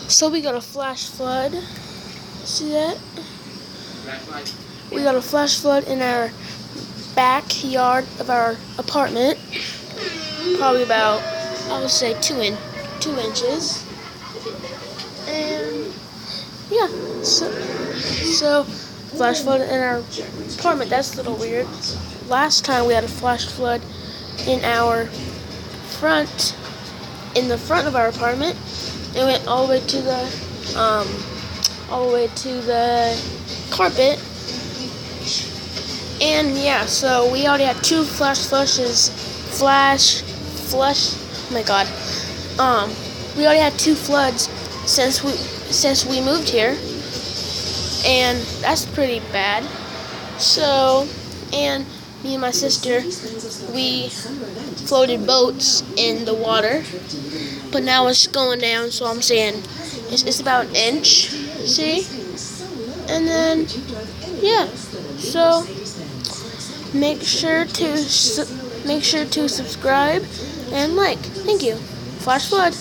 So we got a flash flood. See that? We got a flash flood in our backyard of our apartment. Probably about, I would say, 2 inches. And yeah, so flash flood in our apartment. That's a little weird. Last time we had a flash flood in the front of our apartment. It went all the way to the carpet. And yeah, so we already had 2 oh my god. We already had 2 floods since we moved here. And that's pretty bad. So, and me and my sister, we floated boats in the water. But now it's going down, so I'm saying it's about an inch, see? And then, yeah, so make sure to subscribe and like. Thank you. Flash flood.